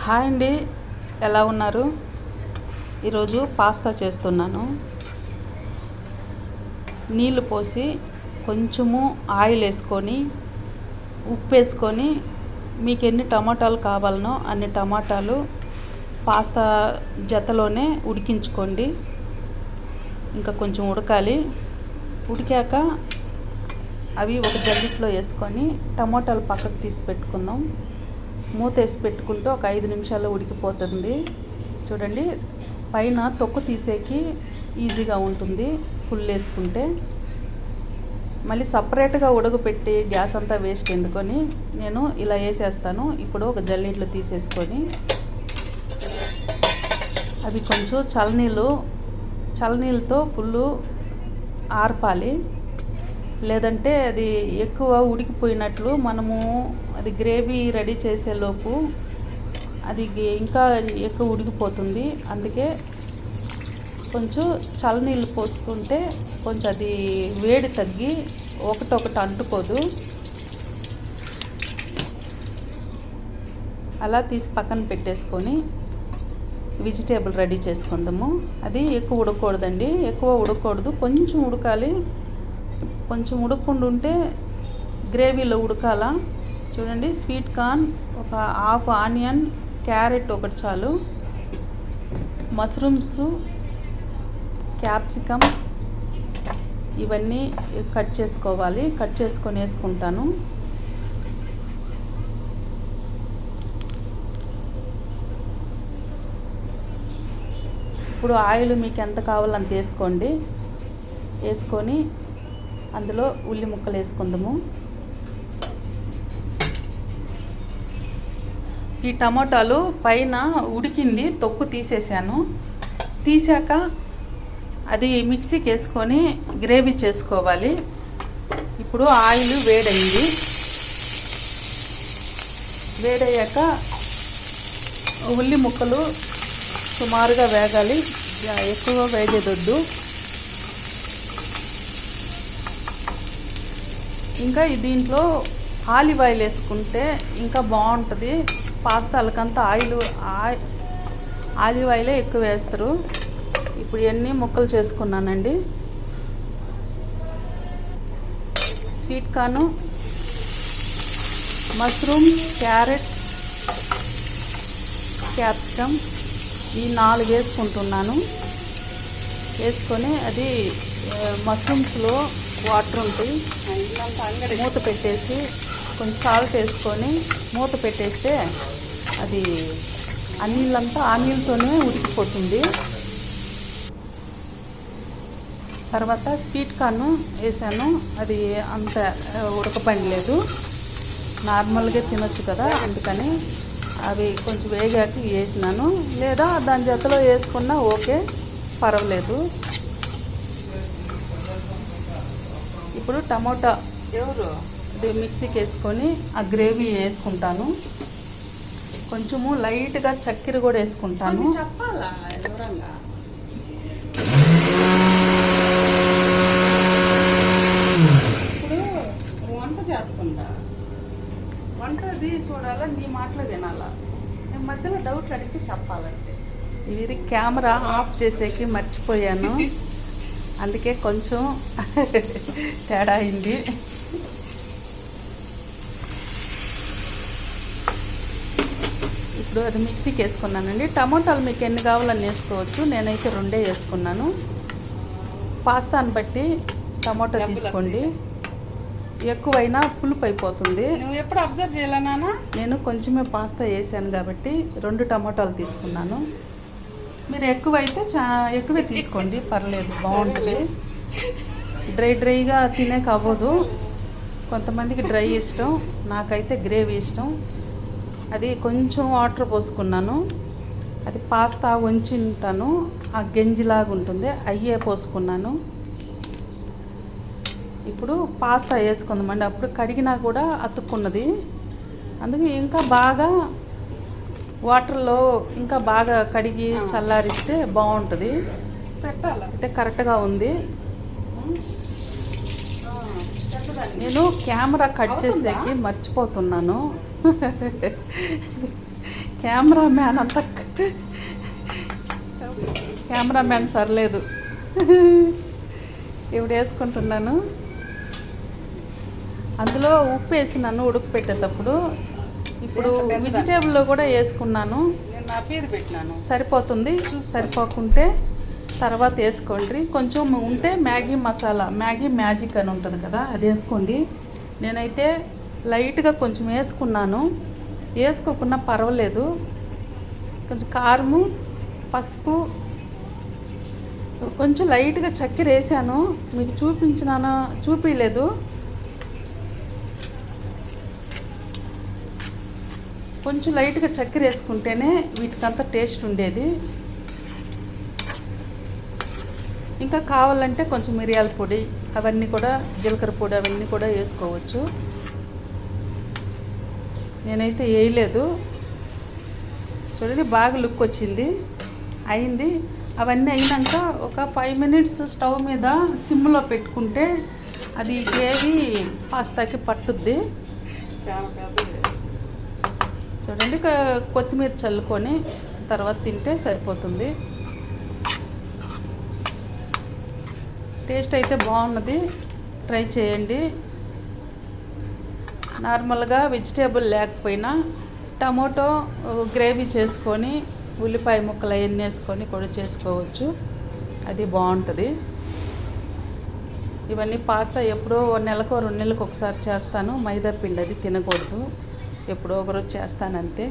Hi అండి, ఎలా ఉన్నారు? ఈరోజు పాస్తా చేస్తున్నాను. నీళ్ళు పోసి కొంచెము ఆయిల్ వేసుకొని ఉప్పు వేసుకొని మీకు ఎన్ని టమాటాలు కావాలనో అన్ని టమాటాలు పాస్తా జతలోనే ఉడికించుకోండి. ఇంకా కొంచెం ఉడకాలి. ఉడికాక అవి ఒక జల్లిట్లో వేసుకొని టమాటాలు పక్కకు తీసి పెట్టుకుందాం. మూత వేసి పెట్టుకుంటూ ఒక 5 నిమిషాల్లో ఉడికిపోతుంది. చూడండి, పైన తొక్కు తీసేకి ఈజీగా ఉంటుంది ఫుల్ వేసుకుంటే. మళ్ళీ సపరేట్గా ఉడకపెట్టి గ్యాస్ అంతా వేస్ట్ ఎందుకొని నేను ఇలా వేసేస్తాను. ఇప్పుడు ఒక జల్లిట్లో తీసేసుకొని అవి కొంచెం చల్లనీళ్ళతో ఫుల్ ఆర్పాలి. లేదంటే అది ఎక్కువ ఉడికిపోయినట్లు మనము అది గ్రేవీ రెడీ చేసేలోపు అది ఇంకా ఎక్కువ ఉడికిపోతుంది. అందుకే కొంచెం చల్లనీళ్ళు పోసుకుంటే కొంచెం అది వేడి తగ్గి ఒకటొకటి అంటుకోదు. అలా తీసి పక్కన పెట్టేసుకొని వెజిటేబుల్ రెడీ చేసుకుందాము. అది ఎక్కువ ఉడకూడదండి, ఎక్కువ ఉడకూడదు, కొంచెం ఉడకాలి. కొంచెం ఉడకకుండా ఉంటే గ్రేవీలో ఉడకాల. చూడండి, స్వీట్ కార్న్ ఒక హాఫ్ ఆనియన్, క్యారెట్ ఒకటి చాలు, మష్రూమ్స్, క్యాప్సికమ్ ఇవన్నీ కట్ చేసుకోవాలి. కట్ చేసుకొని వేసుకుంటాను. ఇప్పుడు ఆయిల్ మీకు ఎంత కావాలో అంత వేసుకోండి. వేసుకొని అందులో ఉల్లి ముక్కలు వేసుకుందాము. ఈ టమాటాలు పైన ఉడికింది, తొక్కు తీసేసాను. తీసాక అది మిక్సీకి వేసుకొని గ్రేవీ చేసుకోవాలి. ఇప్పుడు ఆయిల్ వేడైంది. వేడయ్యాక ఉల్లి ముక్కలు సుమారుగా వేగాలి, ఎక్కువ వేగేదొద్దు. ఇంకా దీంట్లో ఆలివ్ ఆయిల్ వేసుకుంటే ఇంకా బాగుంటుంది. పాస్తాలకంతా ఆలివ్ ఆయిలే ఎక్కువ వేస్తారు. ఇప్పుడు ఎన్ని ముక్కలు చేసుకున్నానండి. Sweet corn, mushroom, carrot, capsicum ఈ 4 వేసుకుంటున్నాను. వేసుకొని అది మష్రూమ్స్లో వాటర్ ఉంటాయి, మూత పెట్టేసి కొంచెం సాల్ట్ వేసుకొని మూత పెట్టేస్తే అది ఆ నీళ్ళంతా ఆ నీళ్ళతోనే ఉడికిపోతుంది. తర్వాత స్వీట్ కార్న్ వేసాను. అది అంత ఉడకపడలేదు, నార్మల్గా తినొచ్చు కదా, అందుకని అవి కొంచెం వేగాక వేసినాను. లేదా దాని జతలో వేసుకున్నా ఓకే, పర్వాలేదు. ఇప్పుడు టమోటా ఇది మిక్సీకి వేసుకొని ఆ గ్రేవీ వేసుకుంటాను. కొంచెము లైట్గా చక్కెర కూడా వేసుకుంటాను. ఇప్పుడు వంట చేస్తుంటా, వంటది చూడాలా, నీ మాటలు వినాలా. నేను మధ్యలో డౌట్లు అడిగితే చెప్పాలంటే ఇది కెమెరా ఆఫ్ చేసేకి మర్చిపోయాను, అందుకే కొంచెం తేడా అయింది. ఇప్పుడు అది మిక్సీకి వేసుకున్నానండి. టమాటాలు మీకు ఎన్ని కావాలని వేసుకోవచ్చు, నేనైతే 2 వేసుకున్నాను. పాస్తాను బట్టి టమాటా తీసుకోండి, ఎక్కువైనా పులుపు అయిపోతుంది. నువ్వు ఎప్పుడు అబ్జర్వ్ చేయాలా నాన్న? నేను కొంచెమే పాస్తా వేసాను కాబట్టి 2 టమాటాలు తీసుకున్నాను. మీరు ఎక్కువైతే ఎక్కువే తీసుకోండి, పర్లేదు, బాగుంటుంది. డ్రైగా తినేక అవ్వదు, కొంతమందికి డ్రై ఇష్టం, నాకైతే గ్రేవీ ఇష్టం. అది కొంచెం వాటర్ పోసుకున్నాను. అది పాస్తా వంచుంటాను, ఆ గంజిలాగా ఉంటుంది, అయ్యే పోసుకున్నాను. ఇప్పుడు పాస్తా వేసుకుందామండి. అప్పుడు కడిగినా కూడా అతుక్కున్నది, అందుకే ఇంకా బాగా వాటర్లో ఇంకా బాగా కడిగి చల్లారిస్తే బాగుంటుంది. అయితే కరెక్ట్గా ఉంది. నేను కెమెరా కట్ చేసేకి మర్చిపోతున్నాను. కెమెరామ్యాన్ అంత కెమెరామ్యాన్ సర్లేదు. ఇప్పుడు వేసుకుంటున్నాను. అందులో ఉప్పు వేసినాను ఉడకపెట్టేటప్పుడు. ఇప్పుడు వెజిటేబుల్లో కూడా వేసుకున్నాను. నేను పెట్టినాను. సరిపోతుంది. సరిపోకుంటే తర్వాత వేసుకోండి. కొంచెం ఉంటే మ్యాగీ మసాలా, మ్యాగీ మ్యాజిక్ అని ఉంటుంది కదా, అది వేసుకోండి. నేనైతే లైట్గా కొంచెం వేసుకున్నాను. వేసుకోకున్నా పర్వాలేదు. కొంచెం కారము, పసుపు, కొంచెం లైట్గా చక్కెర వేసాను. మీకు చూపించలేదు. కొంచెం లైట్గా చక్కెర వేసుకుంటేనే వీటికంతా టేస్ట్ ఉండేది. ఇంకా కావాలంటే కొంచెం మిరియాల పొడి అవన్నీ కూడా, జీలకర్ర పొడి అవన్నీ కూడా వేసుకోవచ్చు. నేనైతే వేయలేదు. చూడండి బాగా లుక్ వచ్చింది, అయింది. అవన్నీ అయినాక ఒక 5 మినిట్స్ స్టవ్ మీద సిమ్లో పెట్టుకుంటే అది గ్రేవీ పాస్తాకి పట్టుద్ది. చాలా పెద్దది. చూడండి, కొత్తిమీర చల్లుకొని తర్వాత తింటే సరిపోతుంది. టేస్ట్ అయితే బాగున్నది, ట్రై చేయండి. నార్మల్గా వెజిటేబుల్ లేకపోయినా టమోటో గ్రేవీ చేసుకొని ఉల్లిపాయ ముక్కలు అవన్నీ వేసుకొని కూడా చేసుకోవచ్చు, అది బాగుంటుంది. ఇవన్నీ పాస్తా ఎప్పుడో నెలకు 2 నెలలకు ఒకసారి చేస్తాను. మైదా పిండి అది తినకూడదు, ఎప్పుడో ఒకరోజు చేస్తానంతే.